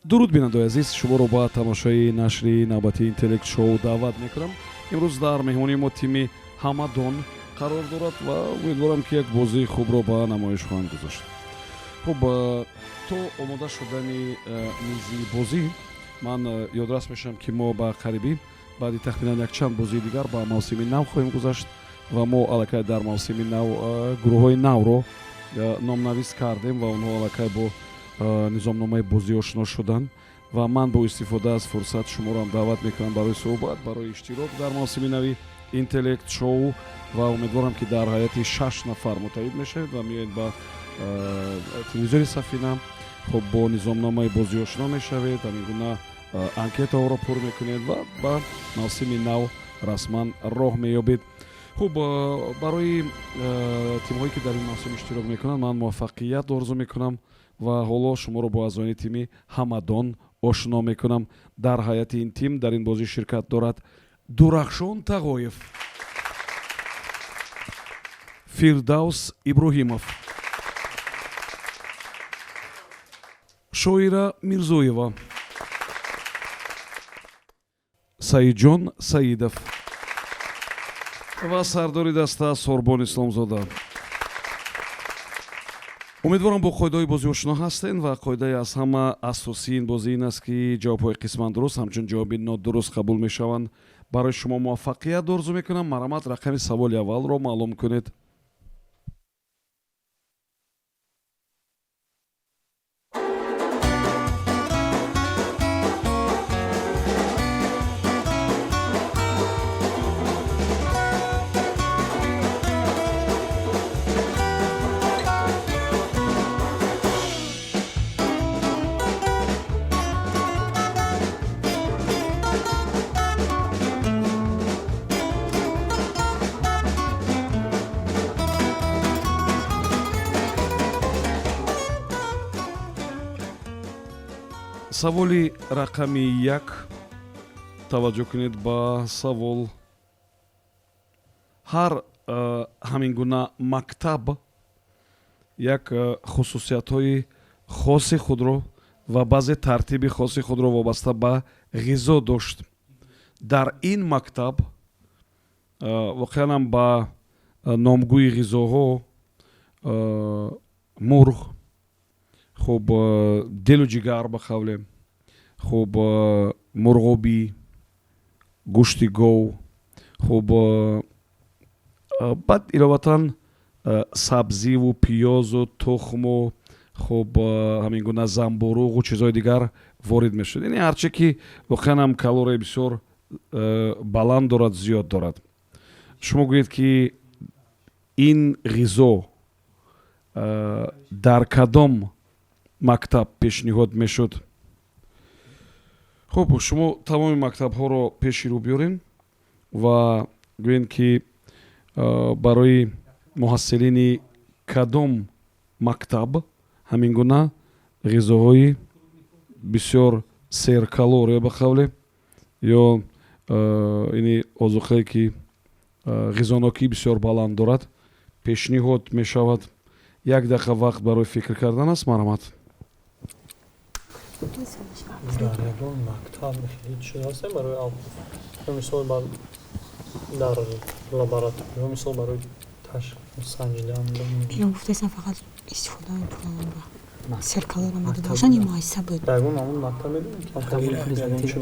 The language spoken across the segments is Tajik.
дуруд бинандаи азиз, шуморо ба тамошои нашри навбати интеллект шоу даъват мекунам. имрӯз дар меҳмони мо тими ҳамадон қарор дорад ва умедворам ки як бозии хубро ба намоиш хоҳанд гузошт. хуб, то омода шудани мизи бозӣ, ман ёдрас мешавам ки мо ба қарибӣ баъди тахминан якчанд бозии дигар ба мавсими нав хоҳем гузашт ва мо аллакай дар мавсими нав гурӯҳҳои навро номнавис кардем ва онҳо аллакай бо низомномаи бозӣ ошно шуданд ва ман бо истифода аз фурсат шуморо ҳам даъват мекунам барои суҳбат, барои иштирок дар мавсими нави интеллект шоу ва умедворам ки дар ҳайати 6 нафар муттаҳид мешавед ва меоед ба телевизори Сафина. хуб, бо низомномаи бозӣ ошно мешавед, ҳамин гуна анкетаҳоро пур мекунед ва ба мавсими нав расман роҳ меёбед. хуб, барои тимҳое ки дар ин мавсим иштирок мекунанд ман муваффақият орзу мекунам ва ҳоло шуморо бо аъзоини тими ҳамадон ошно мекунам. дар ҳайати ин тим дар ин бозӣ ширкат дорад Дурахшон Тағоев, Фирдавс Иброҳимов, Шоира Мирзоева, Саидҷон Саидов ва сардори даста Сорбон Исломзода. умедворам бо қоидаҳои бозӣ ошно ҳастед ва қоидаи аз ҳама асосии ин бозӣ ин аст ки ҷавобҳои қисман дуруст ҳамчун ҷавоби нодуруст қабул мешаванд. барои шумо муваффақият орзу мекунам. марҳамат, рақами саволи аввалро маълум кунед. саволи рақами 1. таваҷҷӯҳ кунед ба савол. ҳар ҳамин гуна мактаб як хусусиятҳои хоси худро ва баъзе тартиби хоси худро вобаста ба ғизо дошт. дар ин мактаб воқеан ҳам ба номгӯи ғизоҳо мурғ, хуб, делу ҷигар ба қавле, хуб, мурғобӣ, гӯшти гов, хуб, баъд иловатан сабзиву пиёзу тухму, хуб, ҳамин гуна замбуруғу чизҳои дигар ворид мешуд. яъне ҳарче ки воқеан ҳам калорияи бисёр баланд дорад, зиёд дорад. шумо гӯед ки ин ғизо дар кадом мактаб пешниҳод мешуд? хуб, шумо тамоми мактабҳоро пеши рӯ биёрем ва гӯед ки барои муҳассилини кадом мактаб ҳамин гуна ғизоҳои бисёр серкалория ба қавле ё ини озуқае ки ғизонокии бисёр баланд дорад пешниҳод мешавад. 1 дақиқа вақт барои фикр кардан аст. марҳамат. дар ягон мактаб хеле чиз ҳастем барои мисол дар лаборатория, мисол барои ташхис санҷидан я гуфтаам фақат истифодаи серкалор омада бошад ин муайса буд. ягон ҳамон мактаб медонем ки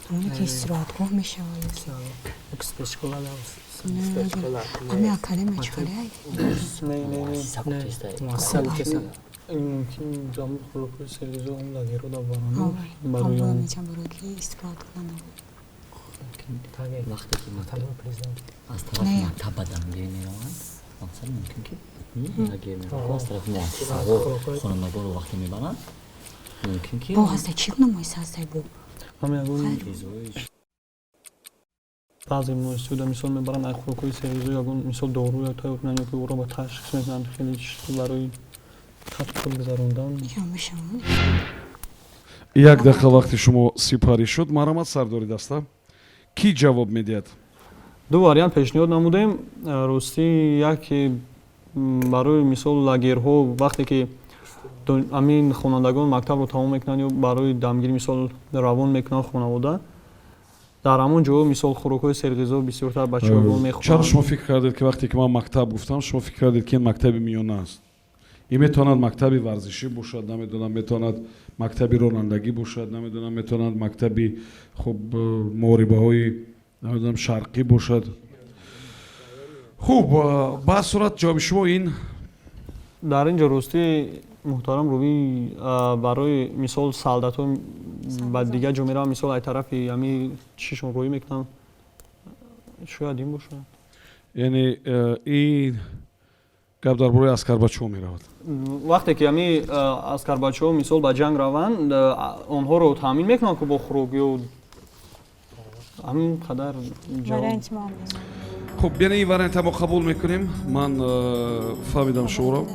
ҳамоне ки истироҳатгоҳ мешавад ами академия чиқаре وقتی که از طرف مکتب بدم میروند مثلا ممکن که اگه از طرف مؤسسه ها خانواده رو وقتی میبرن ممکن که бо ҳастай чӣ гуна муайса ҳастай бо баъзе муайсаҳода мисол мебаранд ай хӯрокҳои серғизо ягон мисол дору ё тайёр кунанд ё ки ӯро ба ташхис мезананд хеле барои тадқиқот гузарондан. 1 дақиқа вақти шумо сипарӣ шуд. марҳамат, сардори даста. кӣ ҷавоб медиҳад? ду вариант пешниҳод намудем. рости яке барои мисол лагерҳо вақте ки амин хонандагон мактабро тамом мекунанд ё барои дамгирӣ мисол равон мекунанд хонавода дар ҳамон ҷо мисол хӯрокҳои серғизо бисёртар бачаҳо чаро мехӯранд. шумо фикр кардед ки вақте ки ман мактаб гуфтам шумо фикр кардед ки ин мактаби миёна аст? ин метавонад мактаби варзишӣ бошад, намедонам, метавонад мактаби ронандагӣ бошад, намедонам, метавонад мактаби хуб муорибаҳои намедонам шарқӣ бошад. хуб ба ҳар сурат ҷавоби шумо ин дар ин ҷо ростӣ муҳтарам рӯӣ барои мисол солдатҳо ба дигар ҷо мераванд мисол ай тарафи ами чӣ шумо рӯӣ мекунанд шояд ин бошад. яъне ин гап дар бораи аскарбачаҳо меравад. вақте ки ами аскарбачаҳо мисол ба ҷанг раванд онҳоро таъмин мекунанд ки бо хӯрок ё ҳамин қадар варианти мо хуб яъне ин варианта мо қабул мекунем. ман фаҳмидам шуморо.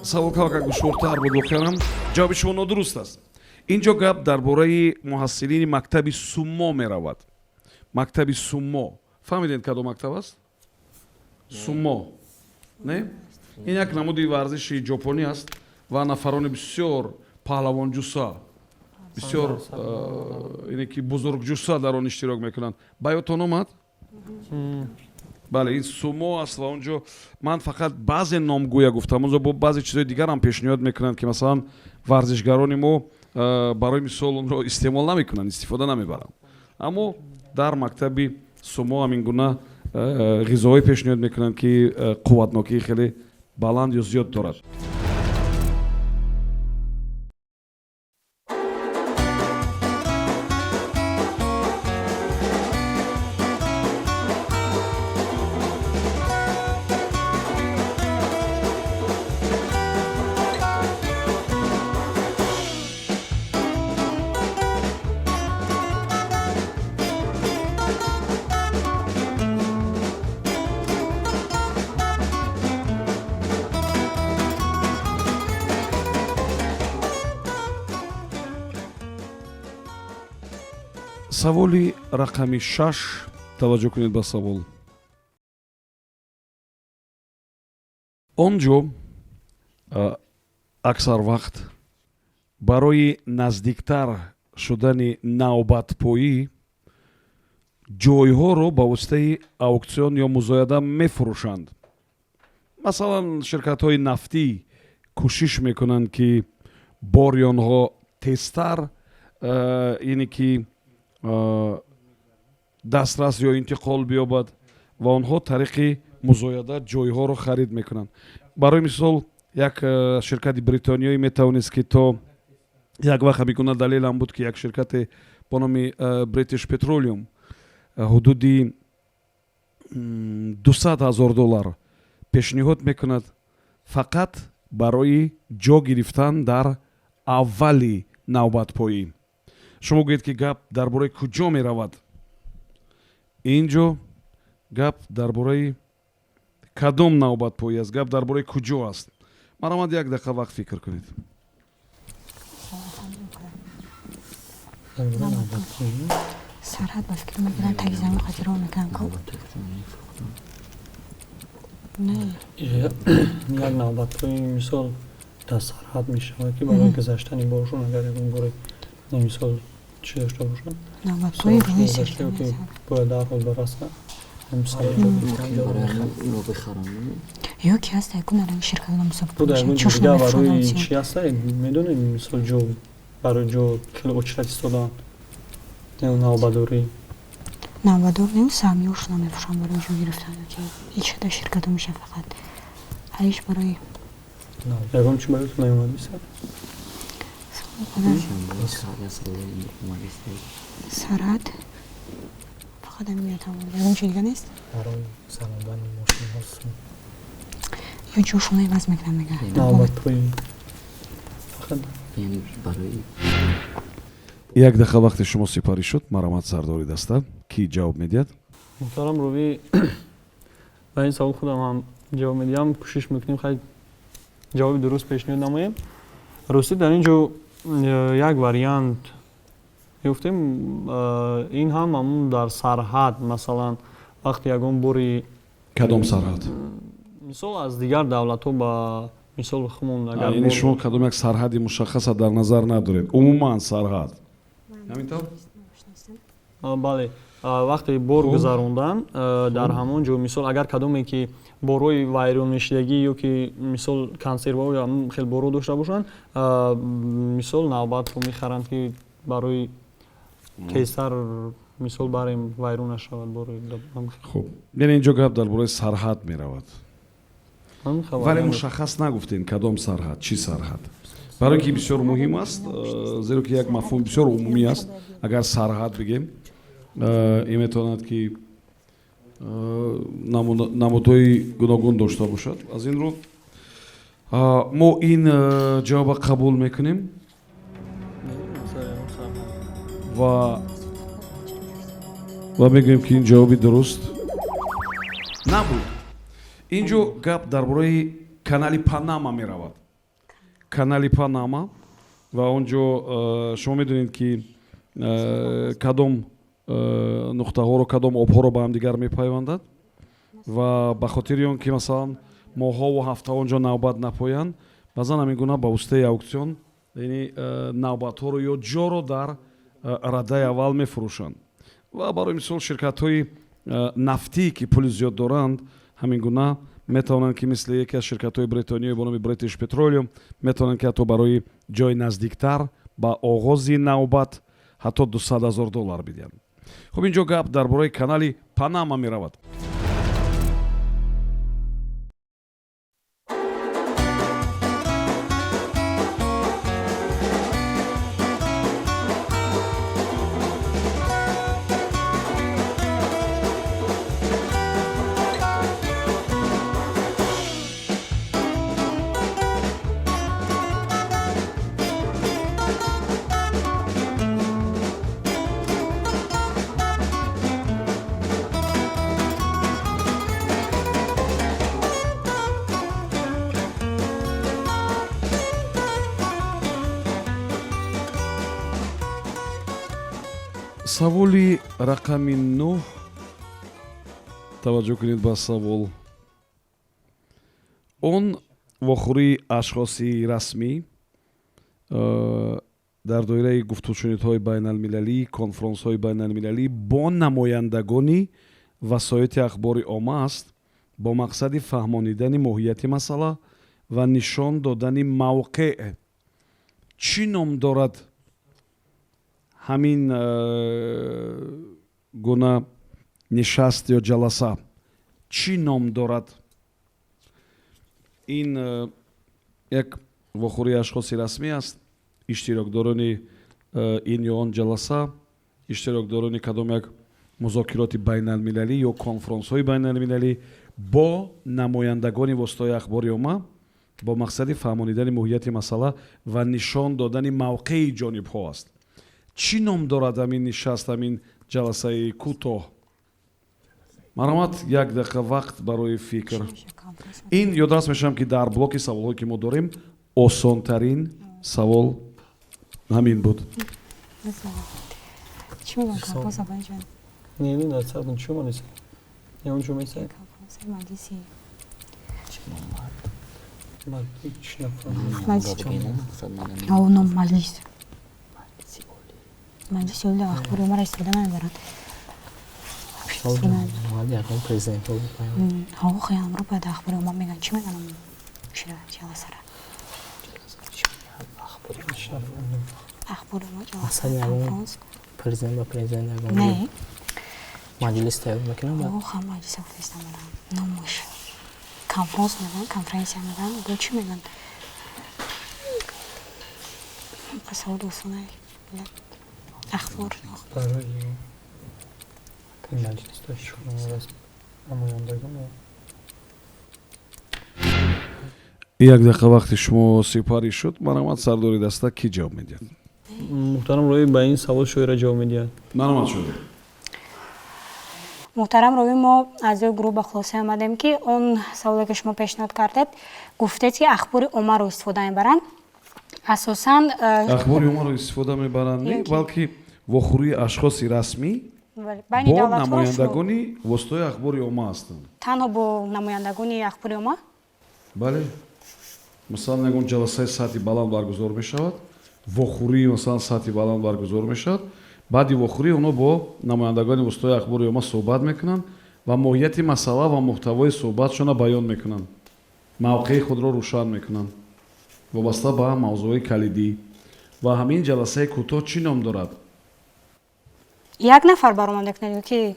савол кавакак душвортар буд воқеан. ҷавоби шумо нодуруст аст. инҷо гап дар бораи муҳассилини мактаби сумо меравад. мактаби сумо фаҳмидед кадом мактаб аст? сумо не ин як намуди варзиши ҷопонӣ аст ва нафарони бисёр паҳлавонҷуса бисёр ине ки бузургҷуса дар он иштирок мекунанд. ба ёдтон омад? бале ин сумо аст ва онҷо ман фақат баъзе номгӯя гуфтам. онҷо бо баъзе чизои дигарам пешниҳод мекунанд ки масалан варзишгарони мо барои мисол онро истеъмол намекунанд, истифода намебаранд. аммо дар мактаби сумо ҳамин гуна ғизоҳое пешниҳод мекунанд ки қувватнокии хеле баланд ё зиёд дорад. саволи рақами 6 таваҷҷӯҳ кунед ба савол. он ҷо аксар вақт барои наздиктар шудани навбатпоӣ ҷойҳоро ба воситаи ауксион ё музояда мефурӯшанд. масалан ширкатҳои нафтӣ кӯшиш мекунанд ки бори онҳо тезтар ине ки дастрас ё интиқол биёбад ва онҳо тариқи музояда ҷойҳоро харид мекунанд. барои мисол як ширкати бритониёӣ метавонист ки то як вақт ҳамин гуна далелам буд ки як ширкате бо номи British Petroleum ҳудуди $200,000 пешниҳод мекунад фақат барои ҷо гирифтан дар аввали навбатпоӣ. шумо гӯед ки гап дар бораи куҷо меравад? ин ҷо гап дар бораи кадом навбатпоӣ аст? гап дар бораи куҷо аст? маромад як дақиқа вақт фикр кунед. сарҳад ба фикр мекунам таги замин қатиро мекунам як навбатпои мисол дар сарҳад мешавад ки барои гузаштани бошон агар ягон боре мисол чӣ дошта бошад навбатпои рӯи ки бояд дарҳол бараса ё ки ҳаст ягон алами ширкатона буда ягон дигар барои чӣ аста медонед мисол ҷо барои ҷо хеле очрат истодаанд навбадорӣ навбадор нем самиёшона мефурӯшанд барои ҷо гирифтан ҳеҷ шуда ширкато меша фақат ҳариш барои ягон чӣ бароятон наёмад бисад сарҳад фақат ҳамин ягон чӣ дига нест барои санадани мошинҳо ё ҷошона иваз мекунам мега навбатпои фақат барои як дақиқа вақти шумо сипарӣ шуд. маромад сардори даста ки ҷавоб медиҳад? муҳтарам рӯӣ ба ин савол худам ҳам ҷавоб медиҳам кӯшиш мекунем хай ҷавоби дуруст пешниҳод намоем. ростӣ дар ин ҷо як вариант ёфтем ин ҳам ҳамун дар сарҳад масалан вақте ягон бори кадом сарҳад? мисол аз дигар давлатҳо ба мисол хумон агар یعنی شما کدام یک سرحدی مشخص در نظر ندارید عموما سرحد همینطور бале вақте бор гузарондан дар ҳамон ҷо мисол агар кадоме ки борои вайроншидагӣ ё ки мисол консерва ё хел боро дошта бошанд мисол навбатро мехаранд ки барои тезтар мисол барем вайрон нашавад борои خب یعنی اینجا گپ در برای سرحد می رود ولی مشخص نگفتین کدام سرحد چی سرحد برای که بسیار مهم است زیرا که یک مفهوم بسیار عمومی است اگر سرحد بگیم این میتواند که نمودهای گوناگون داشته باشد از این رو ما این جواب قبول میکنیم و میگوییم که این جوابی درست نبود اینجا گپ درباره کانال پاناما می رود کانال پاناما و اونجا شما میدونید که کدام نقطه ها رو کدام آبها رو با هم دیگر میپیوندد و به خاطر اون که مثلا ماها و هفته اونجا نوبت نپایند بعضا همین گونه با واسطه اکسیون یعنی نوبت ها رو یا جا رو در رده اول میفروشند و برای مثال شرکت های نفتی که پول زیاد دارند همین گونه میتونن که مثل یکی از شرکت های بریتانیایی به نام بریتیش پترولیوم میتونن که حتی برای جای نزدیکتر با آغاز نوبت حتی $200,000 بدن. خب اینجا گپ درباره کانال پاناما می رود. سوالی رقم 9 توجه کنید به سوال اون وخوری اشخاصی رسمی در دایره گفتگوهای بین المللی کنفرانس های بین المللی با نمایندگانی وسایط اخبار عامه است با مقصد فهمانیدن ماهیت مسئله و نشان دادن موقع چی نام دارد همین گونه نشست یا جلسه چی نام دارد این یک وخوری اشخاصی رسمی است اشتراکداران این یا آن جلسه اشتراکداران کدام یک مذاکرات بین المللی یا کنفرانس های بین المللی با نمایندگان واسطه اخبار عامه با مقصد فهمانیدن ماهیت مسئله و نشان دادن موقع جانب ها است چی نام دارد همین نشست همین جلسه کوتاه مرحمت یک دقیقه وقت برای فکر این یادداشت میشم که در بلوک سوال هایی که ما داریم آسان ترین سوال همین بود چی میگم کامپوز آبان جان؟ نیلی نرسد چی ما نیست؟ یا اون چی میشه؟ کامپوز مجلسی مجلس اونم مجلس مجلس یولی اخباری ما را استفاده ندارند پرزنت ها خیلی امرو باید اخباری ما میگن چی میگن شده جلسه را اخباری ما جلسه کنفرانس پرزنت با پرزنت نه مجلس تایید میکنم ها خیلی مجلس فرستم میرم نموش کنفرانس میگن کنفرانس میگن با چی میگن قصه دوستانه اخبار برای مجلس داشت نمایندگان یک دقیقه وقت شما سپاری شد مرحمت سرداری دسته کی جواب میدید محترم روی به این سوال شویره جواب میدید مرحمت شده محترم روی ما از گروه به خلاصه آمدیم که اون سوالی که شما پیشنهاد کردید گفتید که اخبار عامه رو استفاده میبرن اساساً اخبار عامه رو استفاده میبرن نه بلکه وخوری اشخاصی رسمی با نمایندگانی واسطه اخبار عامه هستند تنها با نمایندگانی اخبار عامه بله масалан ягон ҷаласаи сатҳи баланд баргузор мешавад, вохӯрии масалан сатҳи баланд баргузор мешавад. баъди вохӯрӣ онҳо бо намояндагони устои ахбори омма суҳбат мекунанд ва моҳияти масъала ва муҳтавои суҳбатшона баён мекунанд, мавқеи худро рӯшан мекунанд вобаста ба мавзӯи калидӣ. ва ҳамин ҷаласаи кӯтоҳ чӣ ном дорад? як нафар баромад мекунад ёки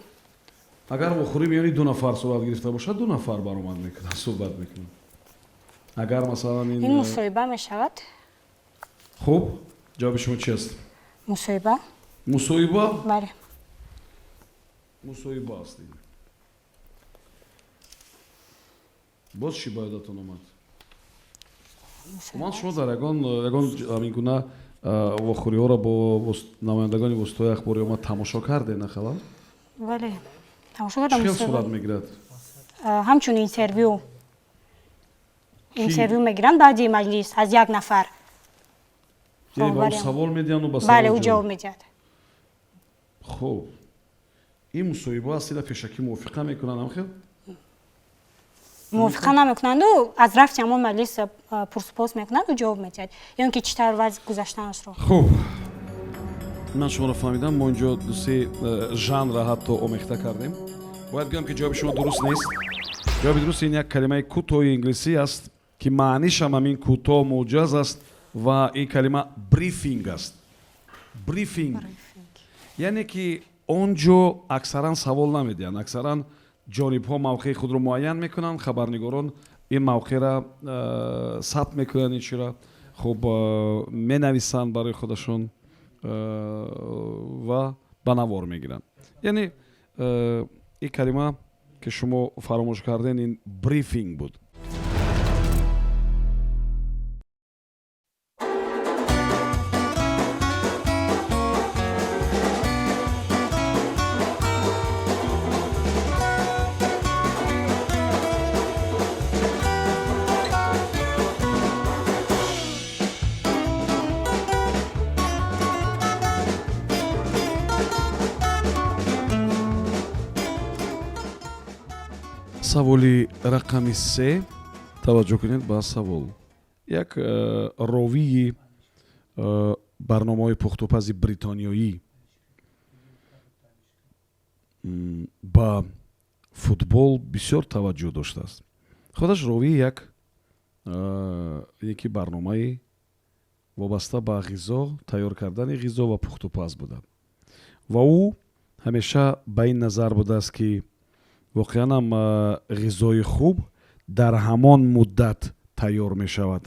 агар вохӯрӣ миёни ду нафар сурат гирифта бошад, ду нафар баромад мекунад, суҳбат мекунад. агар масалан ин мусоҳиба мешавад? хуб, ҷавоби шумо чи аст? Мусоҳиба? мусоҳиба? Бале. мусоҳиба аст. боз чӣ ба ёдатон омад? ман шумо дар ягон ҳамин гуна вохӯриҳоро бо намояндагони воситаҳои ахбори омма тамошо кардед, нахалал? Бале. Тамошо кардам. Чӣ хел сурат мегирад? ҳамчун интервю мегиранд баъди маҷлис аз як нафар. яъне ба ӯ савол медиҳанд, ба бале, ӯ савол ҷавоб медиҳад. хуб, ин мусоҳиба аст, ина пешакӣ мувофиқа мекунанд ҳамхел? мувофиқа намекунанду аз рафти ҳамон маҷлис пурсупос мекунанд, ӯ ҷавоб медиҳад. ё ин ки чӣ тавр вазъ гузаштаашро. хуб, ман шуморо фаҳмидам. мо инҷо дусе жанра ҳатто омехта кардем. бояд гӯям ки ҷавоби шумо дуруст нест. ҷавоби дуруст ин як калимаи кӯтоҳи инглисӣ аст ки маънишам ҳамин кӯтоҳ муъҷаз аст ва ин калима брифинг аст. брифинг яъне ки он ҷо аксаран савол намедиҳанд, аксаран ҷонибҳо мавқеи худро муайян мекунанд, хабарнигорон ин мавқеъра сабт мекунанд, ин чира хуб менависанд барои худашон ва ба навор мегиранд. яъне ин калима ки шумо фаромӯш карден, ин брифинг буд. саволи рақами 3. таваҷҷӯҳ кунед ба савол. як ровии барномаҳои пухтупази бритониёӣ ба футбол бисёр таваҷҷӯҳ доштааст. худаш ровии яки барномаи вобаста ба ғизо, тайёр кардани ғизо ва пухтупаз буда. ва ӯ ҳамеша ба ин назар будааст ки воқеан ҳам ғизои хуб дар ҳамон муддат тайёр мешавад.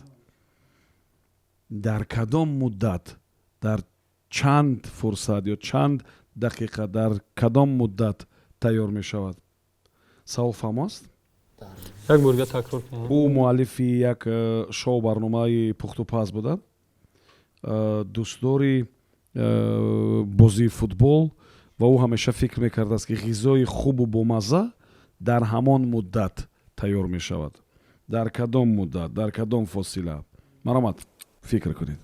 дар кадом муддат, дар чанд фурсат ё чанд дақиқа, дар кадом муддат тайёр мешавад? савол фаҳмо аст? як бурга такрор кунед. ӯ муаллифи як шоу барномаи пухтупаз буда, дӯстдори бозии футбол ва ӯ ҳамеша фикр мекардааст ки ғизои хубу бомазза дар ҳамон муддат тайёр мешавад. дар кадом муддат, дар кадом фосила? маромад, фикр кунед.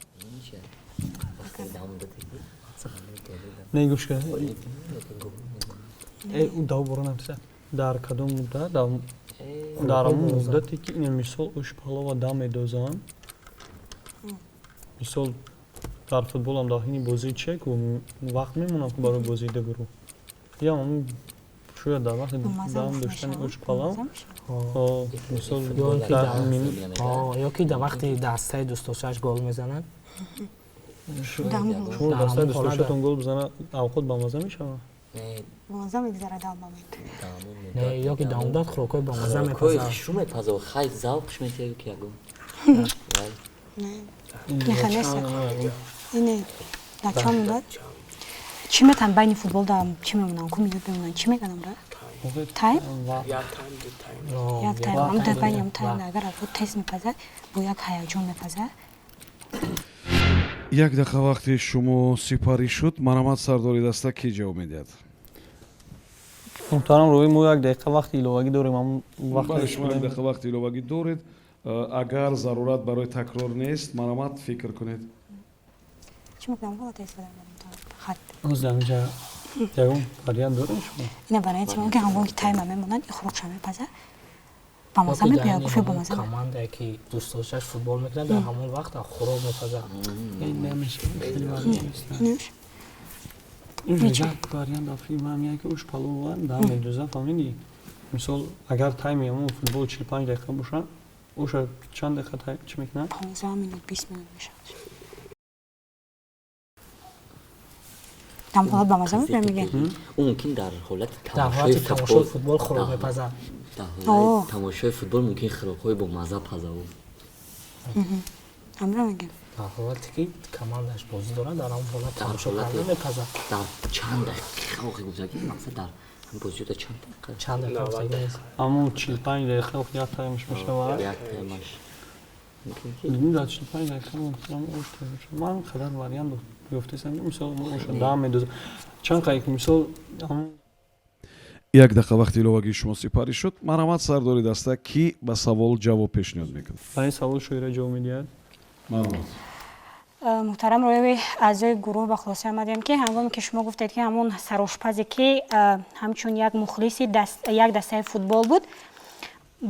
не гӯш кунед. ӯ дав бора намтиса. дар кадом муддат? дар ҳамон муддате ки ин мисол ӯшпалова дам медозанд. мисол дар футболам дар ҳини бозии чек вақт мемонам ки барои бозии дигуру. ё шояд дар вақти дам доштани ӯшпалав мисол ё ки дар вақти дастаи дӯстдоштааш гол мезанад. шумо дастаи дӯстдоштатон гол бизанад, авқот ба мазза мешавад? бомазза мегзарад дар момент. Не, ё ки дар муддат хӯрокҳои ба мазза мепазад. Шо мепазад, хай завқш метиҳад ки ягон. Иха нест. Ине нача муддат? чӣ метавонам байни футбол дар чӣ мемонам? Ку минут бемонам. Чӣ мекунам ра? Тайм? Як тайм. Ам дар байни ам тайм агар авто тест мепазад, бо як ҳаяҷон мепазад. як дақиқа вақти шумо сипарӣ шуд. маромад сардори даста ки ҷавоб медиҳад? муҳтарам роҳӣ, мо як дақиқа вақти иловагӣ дорем. бале, шумо як дақиқа вақти иловагӣ доред. агар зарурат барои такрор нест, маромад фикр кунед. чӣ мекунам? Вола тест дадам. хат. Озамҷа ягон вариант дорем шумо? ина варианти ман ки ҳангоми ки тайма мемонад, ихроҷша мепазад. ба маза мебия гуфе ба маза командае ки дӯстдошаш футбол мекунад дар ҳамон вақт хӯрок мепазад. як вариант африм ҳам яке уш палован да медуза фамили мисол агар тайми ҳамон футбол 45 дақиқа боша оша чанд дақиқа тайм чӣ мекунад 15 минут 20 минут мешавад там ҳолат ба маза мебия мегӯяд ӯ мумкин дар ҳолати тамошои футбол хӯрок мепазад. дар ҳолати тамошои футбол мумкин хӯрокҳои бо мазза пазаву ҳамра мегӯям дар ҳолате ки командаш бозӣ дорад дар ҳамон ҳолат тамошо карда мепазад. дар чанд дақиқа охи гузаги мақсад дар ҳам бозиёда чанд дақиқа Чанд дақиқа нест. аммо 45 дақиқа охи як таймш мешавад як таймаш мумкин ки дар 45 дақиқа мумкин ош тайм ман қадар вариант гуфтесам мисол оша да медуза чанд қайки мисол як дақиқа вақти иловагии шумо сипарӣ шуд. Марҳамат сардори даста ки ба савол ҷавоб пешниҳод мекунад. ба ин савол шоира ҷавоб медиҳад. Марҳамат. муҳтарам роёви аъзои гурӯҳ ба хулоса омадем ки ҳангоме ки шумо гуфтед ки ҳамон сарошпазе ки ҳамчун як мухлиси як дастаи футбол буд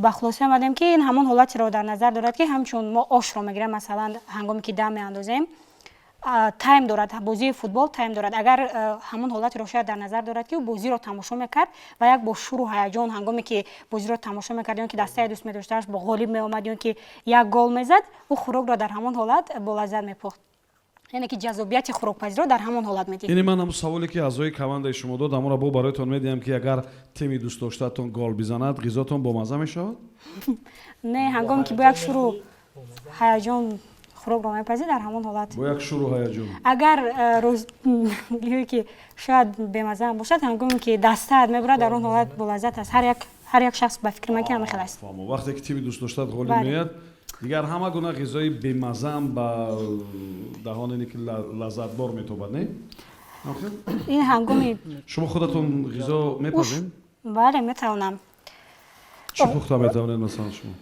ба хулоса омадем ки ин ҳамон ҳолатеро дар назар дорад ки ҳамчун мо ошро мегирем масалан ҳангоме ки дам меандозем тайм дорад бозии футбол тайм дорад агар ҳамон ҳолатеро шояд дар назар дорад ки ӯ бозиро тамошо мекард ва як бо шуру ҳаяҷон ҳангоме ки бозиро тамошо мекард ё ки дастаи дӯст медоштааш бо ғолиб меомад ё ки як гол мезад ӯ хӯрокро дар ҳамон ҳолат болаззат мепухт яъне ки ҷазобияти хӯрокпазиро дар ҳамон ҳолат медид. ин ман ҳамон саволе ки аъзои командаи шумо дод ҳамонро бо бароятон медиҳам ки агар тими дӯстдоштаатон гол бизанад ғизотон бомазза мешавад не ҳангоме ки бо як шуру ҳаяҷон хӯрокро мепазид дар ҳамон ҳолат бо як шуру ҳаяҷон агар гӯё ки шояд бемазза ҳам бошад ҳангоме ки дастаат мебурад дар он ҳолат болаззат аст ҳар як шахс ба фикр ман ки ҳамин хел аст вақте ки тими дӯстдоштаат ғолиб меояд дигар ҳама гуна ғизои бемаззаам ба даҳоне ки лаззатбор метобад не ин ҳангоми шумо худатон ғизо мепазед бале метавонам чӣ пухта метавонед масалан шумо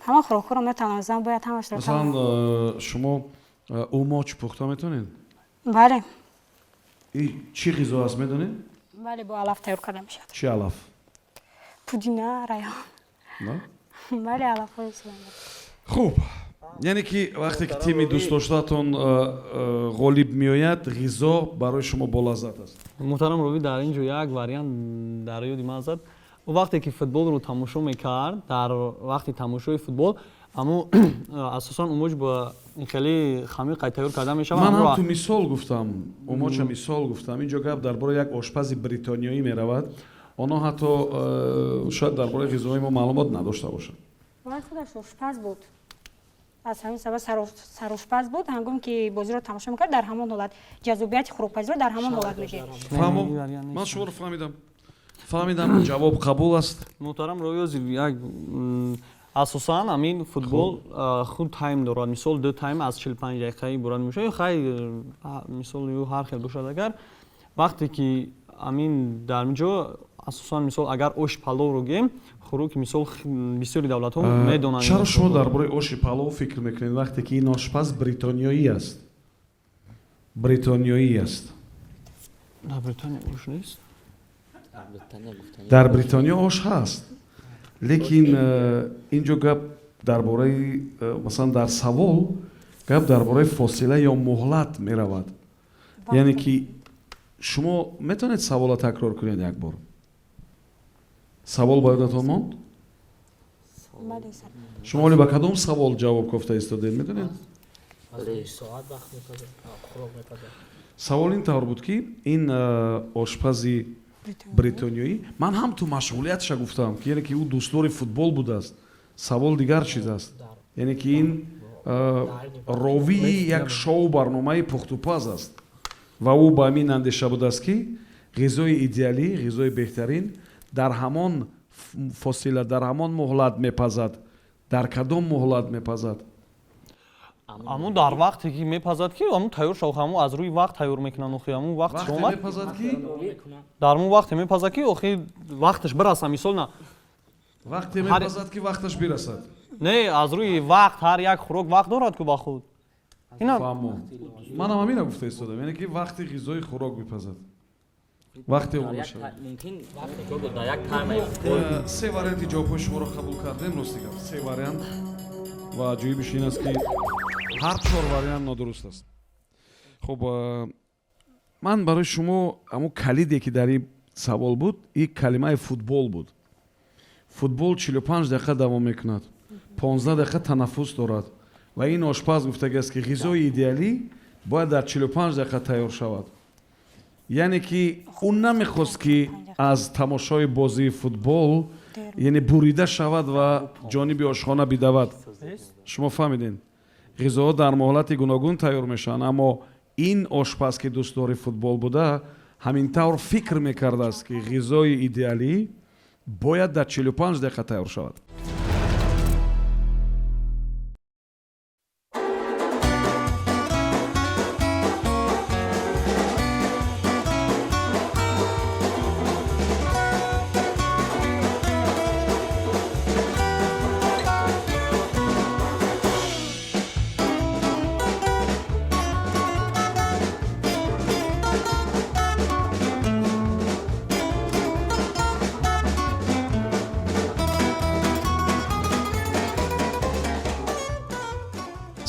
ҳама хӯрокҳоро метавонам зан бояд ҳамашро масалан шумо умоч пухта метавонед бале чӣ ғизо аст медонед бале бо алаф тайёр карда мешавад чӣ алаф пудина райҳон бале алафҳои хуб яъне ки вақте ки тими дӯстдоштаатон ғолиб меояд ғизо барои шумо болаззат аст. муҳтарам ровӣ дар ин ҷо як вариант дар ёди ман зад вақте ки футболро тамошо мекард дар вақти тамошои футбол аммо асосан умоч ба хеле хамиқ тайёр карда мешавад. ман ҳам ту мисол гуфтам умоча мисол гуфтам ин ҷо гап дар бораи як ошпази бритониёӣ меравад онҳо ҳатто шояд дар бораи ғизоҳои мо маълумот надошта бошанд вай худаш ошпаз буд аз ҳамин сабаб сарошпаз буд ҳангоме ки бозиро тамошо мекард дар ҳамон ҳолат ҷазобияти хӯрокпазиро дар ҳамон ҳолат мегирд фаҳмо ман шуморо фаҳмидам ҷавоб қабул аст. муҳтарам роёзи як асосан амин футбол худ тайм дорад мисол ду тайм аз 45 дақиқаи бурад мешавад хай мисол ё ҳар хел бошад агар вақте ки амин дар ин ҷо асосан мисол агар оши паловро гем хӯроки мисол бисёри давлатҳо медонанд чаро шумо дар бораи оши палов фикр мекунед вақте ки ин ошпаз бритониёӣ аст дар бритония ош нест дар бритониё ош ҳаст лекин ин ҷо гап дар бораи масалан дар савол гап дар бораи фосила ё муҳлат меравад яъне ки шумо метавонед савола такрор кунед як бор савол ба ёдатон монд шумо оле ба кадом савол ҷавоб кофта истодед медонед савол ин тавр буд ки ин ошпази бритониёӣ ман ҳам ту машғулияташа гуфтам ки яъне ки ӯ дӯстдори футбол будааст савол дигар чиз аст яъне ки ин ровии як шоу барномаи пухтупаз аст ва ӯ ба ҳамин андеша будааст ки ғизои идеалӣ ғизои беҳтарин дар ҳамон фосила дар ҳамон муҳлат мепазад дар кадом муҳлат мепазад аммо дар вақте ки мепазад ки аммо тайёр шавад аммо аз рӯи вақт тайёр мекунанд охи аммо вақт омад мепазад ки дар мо вақте мепазад ки охи вақташ бираса мисол на вақте мепазад ки вақташ бирасад не аз рӯи вақт ҳар як хӯрок вақт дорад ку ба худ фаҳмо манам ҳамина гуфта истодам яъне ки вақти ғизои хӯрок бипазад вақте дар як мумкин дар як тайм се варианти ҷавобҳои шуморо қабул кардем ростига се вариант ва ҷоибиш ин аст ки ҳар чор вариант нодуруст аст. хуб ман барои шумо ҳамун калиде ки дар ин савол буд ин калимаи футбол буд. футбол 45 дақиқа давом мекунад, 15 дақиқа танаффус дорад ва ин ошпаз гуфтагааст ки ғизои идеалӣ бояд дар 45 дақиқа тайёр шавад. яъне ки ӯ намехост ки аз тамошои бозии футбол яъне бурида шавад ва ҷониби ошхона бидавад. шумо фаҳмиден ғизоҳо дар моҳолати гуногун тайёр мешаванд, аммо ин ошпаз ки дӯстдори футбол буда ҳамин тавр фикр мекардааст ки ғизои идеалӣ бояд дар 45 дақиқа тайёр шавад.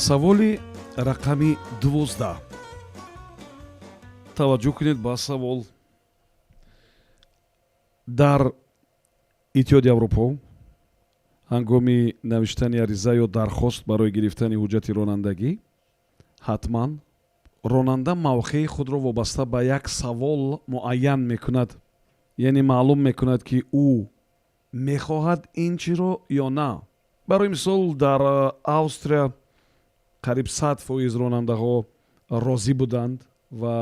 саволи рақами 12. таваҷҷӯҳ кунед ба савол. дар иттиҳоди аврупо ҳангоми навиштани ариза ё дархост барои гирифтани ҳуҷҷати ронандагӣ ҳатман ронанда мавқеи худро вобаста ба як савол муайян мекунад, яъне маълум мекунад ки ӯ мехоҳад ин чиро ё на. барои мисол дар австрия қариб 100% ронандаҳо розӣ буданд ва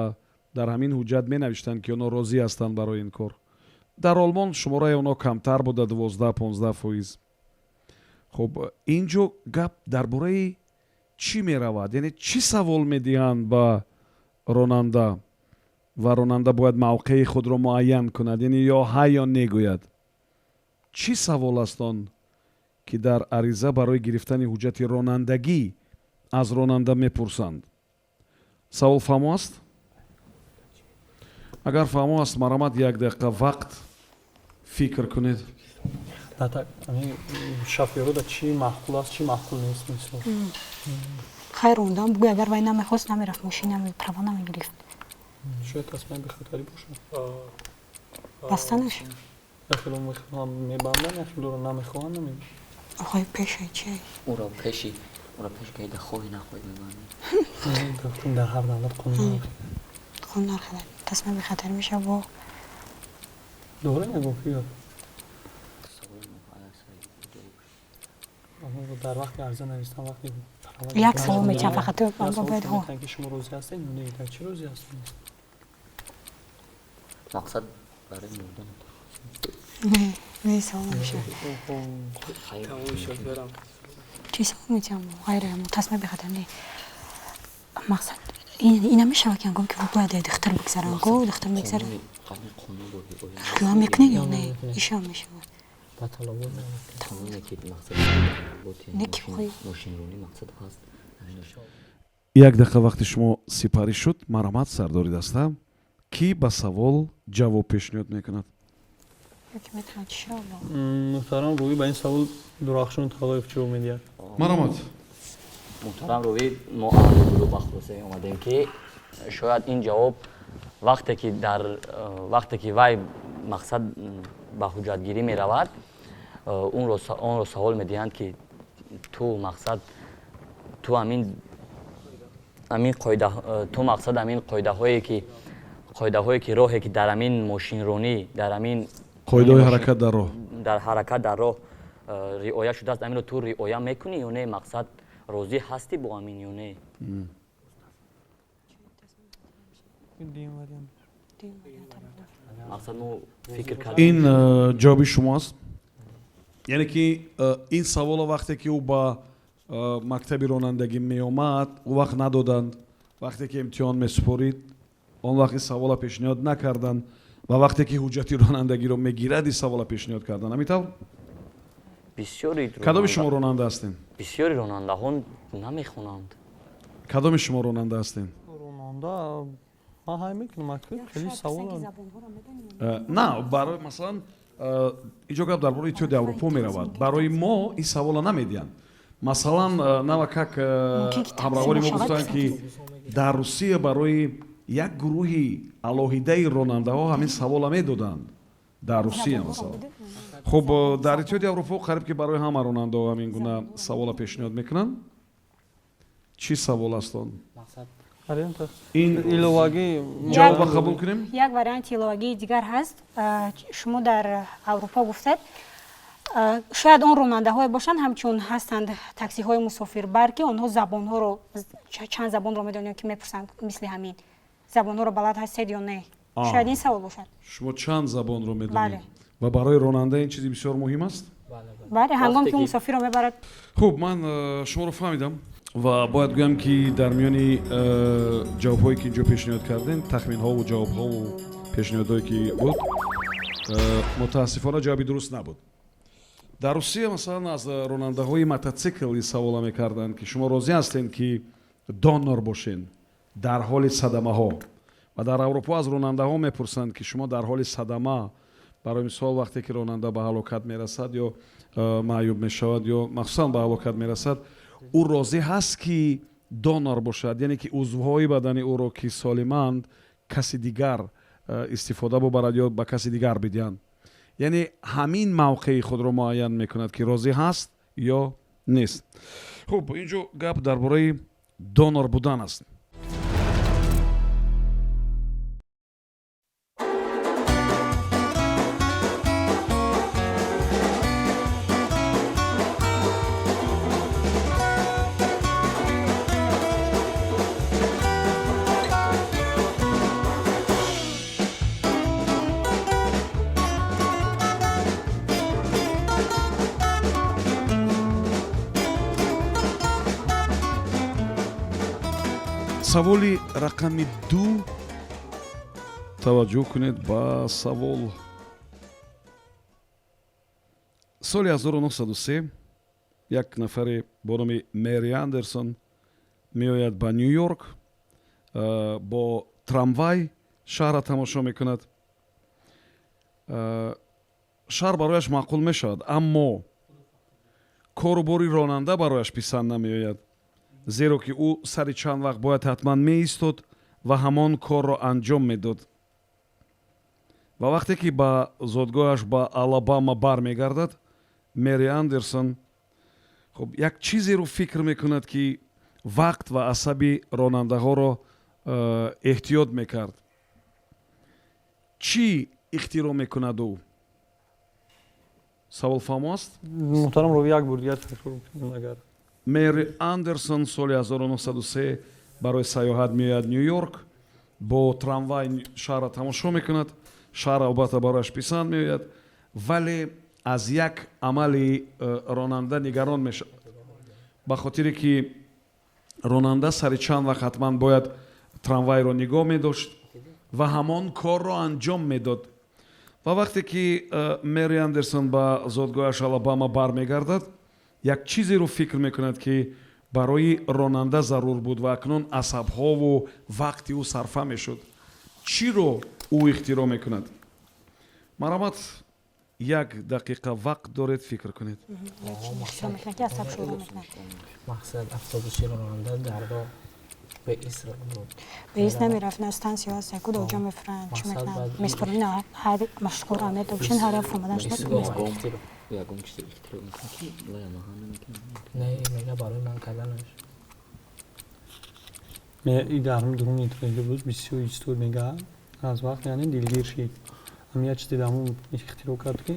дар ҳамин ҳуҷҷат менавиштанд ки онҳо розӣ ҳастанд барои ин кор. дар олмон шумораи онҳо камтар буда 12-15%. хуб ин ҷо гап дар бораи чӣ меравад, яъне чӣ савол медиҳанд ба ронанда ва ронанда бояд мавқеи худро муайян кунад, яъне ё ҳа ё не гӯяд. чӣ савол аст он ки дар ариза барои гирифтани ҳуҷҷати ронандагӣ аз ронанда мепурсанд? савол фаҳмо аст? агар фаҳмо аст марамад 1 дақиқа вақт фикр кунед. шафёруда чӣ маъқул аст, чӣ маъқул нест? мисол хайр ондам бугӯй агар вай намехост намерафт мошина права намегирифт. шояд тасмияи бехатарӣ бошад. баста наша яхело мебанданд, яхелоро намехоҳанд намебанд. охои пешай чи уро пеши уро пеш гайда хоҳӣ нахоҳӣ мебандӣ. гуфтум дар ҳар давлат қонун нархада тасмия бехатарӣ меша бо дора нагофӣ дар вақти арза навистан вақти як савол мечам фақат бояд ҳо ки шумо розӣ ҳастед ё не? дар чӣ розӣ ҳастед? мақсад барои мурдан не савол меша чӣ савол мечам ғайре тасмия бехатар не мақсад ина мешавад ки ҳангоми ки бояд духтар бигзаранд го духтар мегзарад ё мекунед ё не ишам мешавад як дақиқа вақти шумо сипарӣ шуд. марамад сардори даста кӣ ба савол ҷавоб пешниҳод мекунад? муҳтарам рӯӣ ба ин савол дурахшон талоев ҷавоб медиҳад. марамад муҳтарам рӯӣ мо аҳли гурӯҳ ба хулосае омадем ки шояд ин ҷавоб вақте ки вай мақсад ба ҳуҷҷатгирӣ меравад онро савол медиҳанд ки ту мақсад ҳамин қоидаҳое ки роҳе ки дар ҳамин мошинронӣ дар ҳамин қоидаҳои ҳаракат дар роҳ дар ҳаракат дар роҳ риоя шудааст, аминро ту риоя мекунӣ ё не? мақсад розӣ ҳастӣ бо амин ё не? мақсад мо фикр кардем ин ҷавоби шумоаст. яъне ки ин саволо вақте ки ӯ ба мактаби ронандагӣ меомад ӯ вақт надоданд, вақте ки имтиҳон месупорид он вақт ин савола пешниҳод накарданд ва вақте ки ҳуҷҷати ронандагиро мегирад ин савола пешниҳод карданд. ҳамин тавр? кадоми шумо ронанда ҳастед? бисёри ронандаҳо намехонанд. кадоми шумо ронанда ҳастед? ронанда من های میکنم اکید خیلی سوال نه برای مثلا اینجا гап дар бораи Иттиҳоди Аврупо меравад. Барои мо ин савола намедиҳанд. Масалан нава как ҳамроҳони мо гуфтанд ки дар Русия барои як гурӯҳи алоҳидаи ронандаҳо ҳамин савола медоданд. Дар Русия масалан. Хуб дар Иттиҳоди Аврупо қариб ки барои ҳама ронандаҳо ҳамин гуна савола пешниҳод мекунанд. Чӣ савол аст он? ин иловагӣ ҷавоба қабул кунем? як варианти иловагии дигар ҳаст. Шумо дар Аврупо гуфтед шояд он ронандаҳое бошанд ҳамчун ҳастанд таксиҳои мусофирбар ки онҳо забонҳоро чанд забонро медонанд ки мепурсанд мисли ҳамин забонҳоро балад ҳастед ё не. Шояд ин савол бошад. Шумо чанд забонро медонед? Ва барои ронанда ин чизи бисёр муҳим аст? Бале, ҳангоми ки мусофирро мебарад. Хуб, ман шуморо фаҳмидам ва бояд гӯям ки дар миёни ҷавобҳое ки инҷо пешниҳод кардем, тахминҳову ҷавобҳову пешниҳодҳое ки буд, мутаассифона ҷавоби дуруст набуд. Дар Русия масалан аз ронандаҳои мототсикли савола мекарданд ки шумо розӣ ҳастед ки донор бошед дар ҳоли садамаҳо. Ва дар Аврупо аз ронандаҳо мепурсанд ки шумо дар ҳоли садама, барои мисол вақте ки ронанда ба ҳалокат мерасад ё маъюб мешавад ё махсусан ба ҳалокат мерасад, ӯ розӣ ҳаст ки донор бошад, яъне ки узвҳои бадани ӯро ки солиманд каси дигар истифода бубарад ё ба каси дигар бидиҳанд. яъне ҳамин мавқеи худро муайян мекунад ки розӣ ҳаст ё нест. хуб, инҷо гап дар бораи донор будан аст. саволи рақами 2 таваҷҷӯҳ кунед ба савол. соли 1903 як нафаре бо номи Мэри Андерсон меояд ба Нью Йорк, бо трамвай шаҳрро тамошо мекунад. шаҳр барояш маъқул мешавад, аммо кору бори ронанда барояш писанд намеояд, зеро ки ӯ сари чанд вақт бояд ҳатман меистод ва ҳамон корро анҷом медод. ва вақте ки ба зодгоҳаш ба Алабама бармегардад, Мэри Андерсон хуб як чизеро фикр мекунад ки вақт ва асаби ронандаҳоро эҳтиёт мекард. чӣ ихтироъ мекунад ӯ? савол фаҳмо аст? муҳтарам ро як бор дигар такрор кунем агар Мэри Андерсон соли 1903 барои саёҳат меояд Нью Йорк, бо трамвай шаҳрро тамошо мекунад. шаҳр албатта барояш писанд меояд, вале аз як амали ронанда нигарон мешавад, ба хотире ки ронанда сари чанд вақт ҳатман бояд трамвайро нигоҳ медошт ва ҳамон корро анҷом медод. ва вақте ки Мэри Андерсон ба зодгоҳаш Алабама бармегардад, як чизеро фикр мекунад ки барои ронанда зарур буд ва акнун асабҳову вақти ӯ сарфа мешуд. чиро ӯ ихтироъ мекунад? марамат, як дақиқа вақт доред, фикр кунед. мақсад автобуси ронанда дар роҳ به ایست نمیرفت نه استانسی ها سکو دو جا میفرن چی میکنن میسپرین نه هر مشکور آمد و بشین هر هفت اومدن شده یگم چیزی اختراع میکنه که ویا ماهانه میکنه نه اینا برای من کردنش ин дарм дурум интернете буд бисёр истор мегӯяд аз вақт яъне дилгир шид ҳамин як чизе дамон ихтироъ кард ки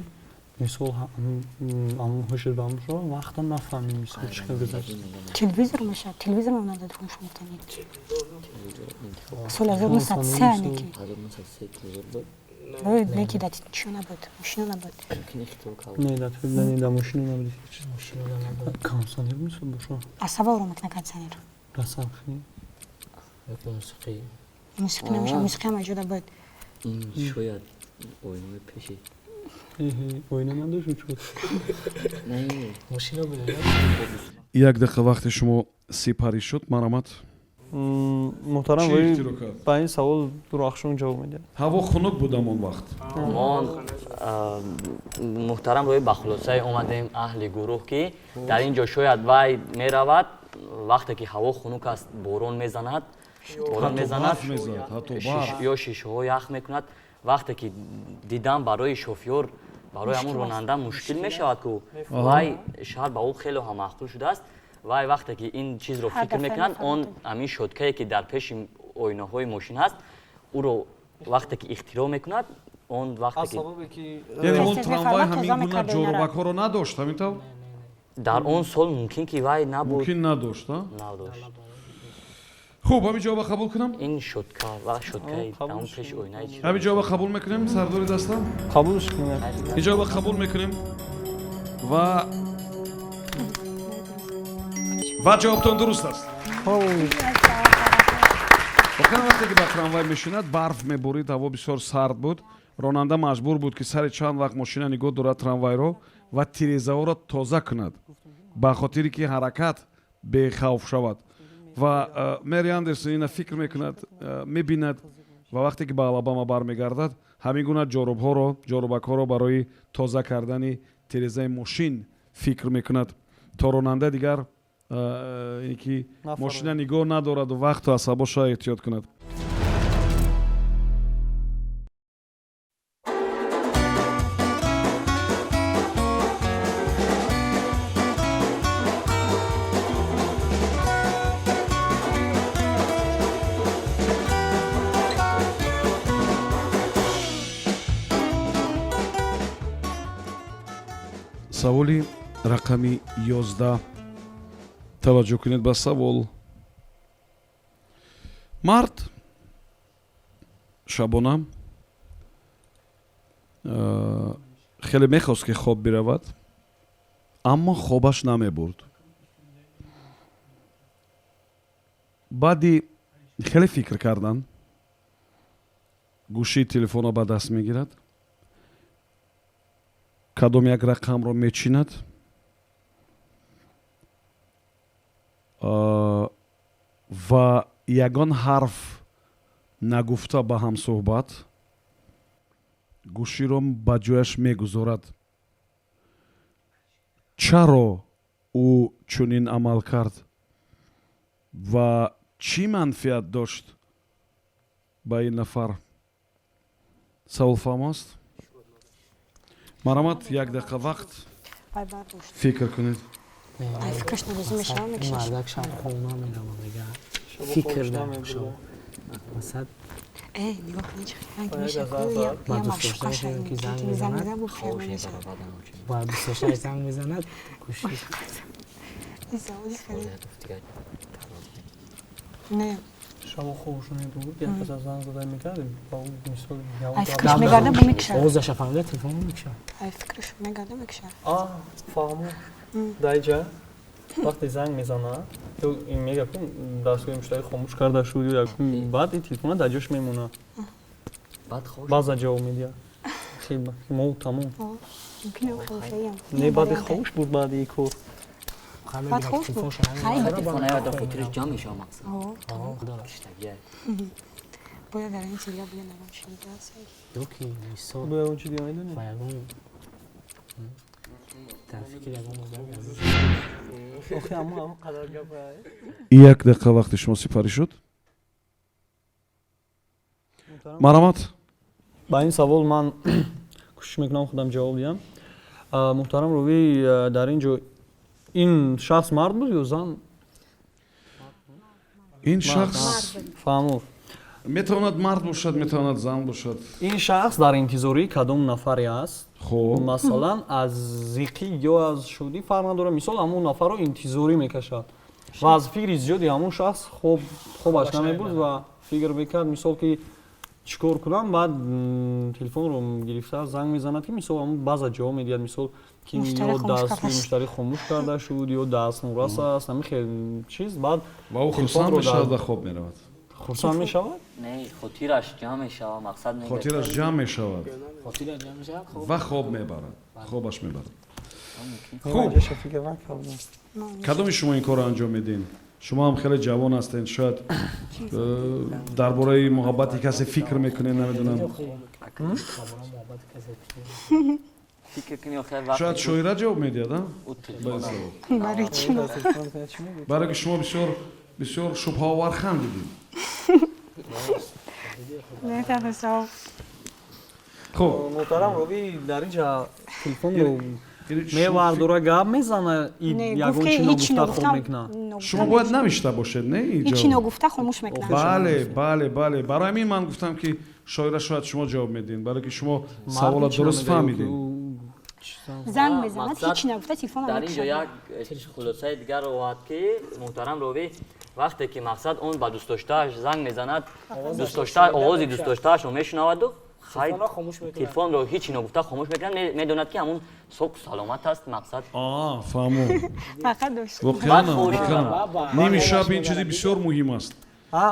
мисол ҳамон ҳушр бамшо вақтан нафаҳмем мисол чӣ кар гузашт. телевизор мешад, телевизор монада дурум шумо танид соли 1903 неки неки да чиё набуд, мошина набуд. не да телевизор да мошина набуд, мошина набуд. кондитсионер мисол бошо асаба ро мекна кондитсионер расахи موسیقی موسیقی نمیشه، موسیقی هم اجوده بود. این شاید oynamayı peşi. Oynamanda şu çok. ماشینا بود. як дақиқа вақти шумо сипарӣ шуд. марамат. محترم چی روی اختراع کرد؟ به این سوال درخشان جواب میده. ҳаво хунук буд амон вақт. ما محترم روی بخلوصه اومدیم اهل گروه که در اینجا شاید وای میرود وقتی که هوا خنک است بارون میزند یا شیشه ها یخ میکند وقتی که دیدم برای شوفیور برای همون راننده مشکل میشود که وای شاید با او خیلی هم معقول شده است وای وقتی که این چیز رو فکر میکنند اون همین شوتکه‌ای که در پیش آینه های ماشین هست او رو وقتی که اختراع میکند اون وقتی که یعنی اون تрамвай ҳамин гуна ҷорубакҳоро надошт ҳамин тавр? در اون سال ممکن که وای نبود ممکن نداشت ها؟ نداشت خوب همین جواب قبول کنم؟ این شوتکه و شوتکه اون پیش آینه چی همین جواب قبول میکنیم سرداری دستم؟ قبولش کنید. این جواب قبول میکنیم و جوابتون درست است. واقعا وقتی که به تрамвай میشیند برف میبارید هوا بسیار سرد بود راننده مجبور بود که سر چند وقت ماشین نگاه دارد تрамвайро و تیره‌ها را تازه کند به خاطری که حرکت بخوف شود و مری اندرسون اینا فکر میکند میبیند و وقتی که به آلاباما برمیگردد همین گونه جاروبک‌ها را برای تازه کردن تیره‌های ماشین فکر میکند تا راننده دیگر اینی که ماشین نگاه ندارد و وقت و عصباش را احتیاط کند. سوالی رقمی 11 توجه کنید به سوال. مرد شبانه خیلی میخواست که خواب برود اما خوابش نمیبرد. بعدی خیلی فکر کردن گوشی تلفن را به دست میگیرد کدام یک رقم را میچیند و یگان حرف نگفته به هم صحبت گوشی را به جایش میگذارد. چرا او چنین عمل کرد و چی منفعت داشت به این نفر؟ سوال فهم است؟ مرامت یک دقیقه وقت فکر کنید. Ay fikrش نمیشه میشه. مردک شب خونه میرم میگه فکر نمیشه. مثلا نگاه کنید چه رنگ میشه. یا مشکاش که زنگ میزنه بود خیلی میشه. با 26 زنگ میزند گوشی. این سوالی خیلی. نه. شما خوشونه بود یک کس از زنگ زده میکردیم با اون مثال ای فکرش میگرده با میکشه. اوزش فهمیده تلفن میکشه. ای فکرش میگرده میکشه. فهمو دایجا وقتی زنگ میزنه تو این میگه که دستگاه مشتری خاموش کرده شد یا بعد این تلفن در جاش میمونه بعد جواب میده خیلی مو تمام ممکنه خوشیم نه بعد خوش بود بعد این کار بعد خوش بود خیلی تلفن یا خاطرش جا میشه مقصد باید در این سریع بیا نرم شنیده است دوکی میسو به اون چی دیگه میدونی فایگون تفکر یگان موزه آخه اما قدر گفته یک دقیقه وقت شما سپاری شد. مرامت با این سوال من کوشش میکنم خودم جواب بدم. محترم روی در اینجا این شخص مرد بود یا زن؟ این شخص فهمو میتواند مرد باشد میتواند زن باشد. این شخص در انتظاری کدام نفری است؟ خب مثلا از زیقی یا از شودی فرق نداره مثال همون نفر رو انتظاری میکشد و از فکر زیادی همون شخص خوبش نمیبود و فکر میکرد مثال که چیکار کنم بعد تلفن رو گرفته زنگ میزند که مثال همون بعضا جواب میدهد مثال که یا دست مشتری خاموش کرده شد یا دست نورس است همین خیلی چیز بعد و او خرسند میشود و خواب میرود. خرسند میشود؟ نه خاطرش جمع میشود مقصد میگه خاطرش جمع میشود خاطر جمع میشه و خواب میبرد خوابش میبرد. خوب فکر کدام شما این کار انجام میدین؟ شما هم خیلی جوان هستین شاید درباره محبتی کسی فکر میکنین نمیدونم فکر کنی آخر وقت شاید شویره جواب میدید ها برای چی؟ برای که شما بسیار شبه آور خندیدین نه تفسیر. خب محترم روی در اینجا تلفن رو میوردوره گپ میزنه یگون چی نگفته خوب میکنه. شما باید نمیشته باشید نه اینجا هیچی نگفته خاموش میکنه. بله برای همین من گفتم که شاید شما جواب میدین برای که شما سوالات درست فهمیدین زنگ بزند هیچی نگفته تلفن در اینجا یک خلاصه دیگر رو آورد که محترم روی وقتی که مقصد اون با دوست داشته‌اش زنگ میزند دوست داشته آواز دوست داشته‌اش رو میشنود و خیلی تلفن رو هیچی نگفته خاموش میکنه میدوند که همون صبح سلامت است مقصد فهمو فقط داشت. نیمی شب این چیزی بسیار مهم است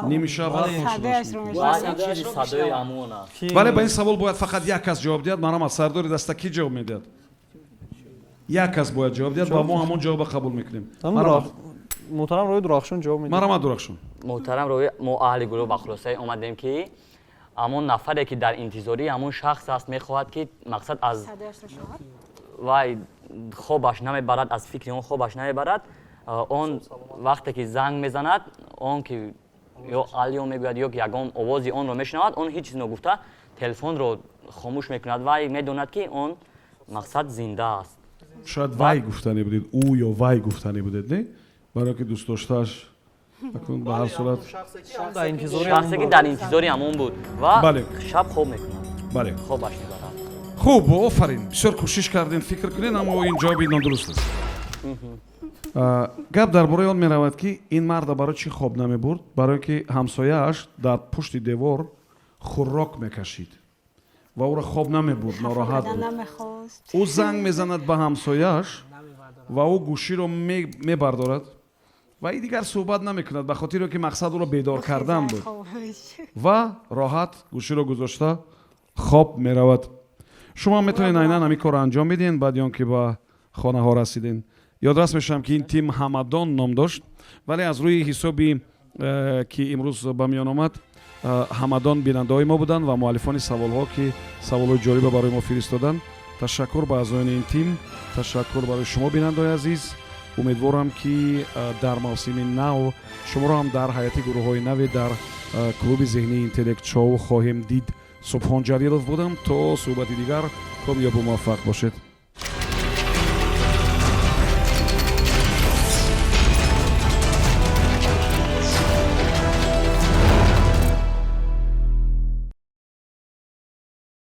نیمی شب ساده‌اش رو میشه. این چیزی صدای امون است ولی به این سوال باید فقط یک کس جواب دهد منم از سردار دسته کی جواب میدهد یک کس باید جواب دهد و ما همون جواب قبول میکنیم محترم روی درخشان جواب میده مرا درخشان محترم روی ما اهل گروه با خلاصه اومدیم که همون نفری که در انتظاری همون شخص است میخواهد که مقصد از ساده‌اش رو شوهر. وای خوابش نمیبرد از فکر اون خوابش نمیبرد اون وقتی که زنگ میزند اون که یا علیو میگوید یا یگان آوازی اون رو میشنود اون هیچ چیز نگفته تلفن رو خاموش میکند وای میدوند که اون مقصد زنده است شاید وای گفتنی بودید او یا وای گفتنی بودید نه برای که دوست داشته‌اش اکنون به هر صورت شخصی که در انتظاری همون بود و شب خواب میکند بله خوابش میبرد خوب آفرین بسیار کوشش کردین فکر کنین اما این جوابی نادرست است گپ درباره آن میرود که این مرد برای چی خواب نمیبرد برای که همسایه‌اش در پشت دیوار خوراک میکشید و او را خواب نمیبرد ناراحت بود او زنگ میزند به همسایه‌اش و او گوشی رو میبردارد و این دیگر صحبت نمیکند به خاطر که مقصد او را بیدار کردن بود و راحت گوشی رو گذاشته خواب میرود شما میتونین عیناً همین کار انجام بدین بعد یا که به خانه ها رسیدین یادرس میشم که این تیم همدان نام داشت ولی از روی حسابی که امروز به میان آمد همدان بیننده های ما بودن و مؤلفان سوال ها که سوال های جالب برای ما فرستادن تشکر به اعضایان این تیم تشکر برای شما بیننده های عزیز امیدوارم که در موسم نو شما را هم در حیات گروه های نو در کلوب ذهنی اینتلکت شو خواهیم دید سبحان جلیلوف بودم تا صحبت دیگر کامیاب و موفق باشید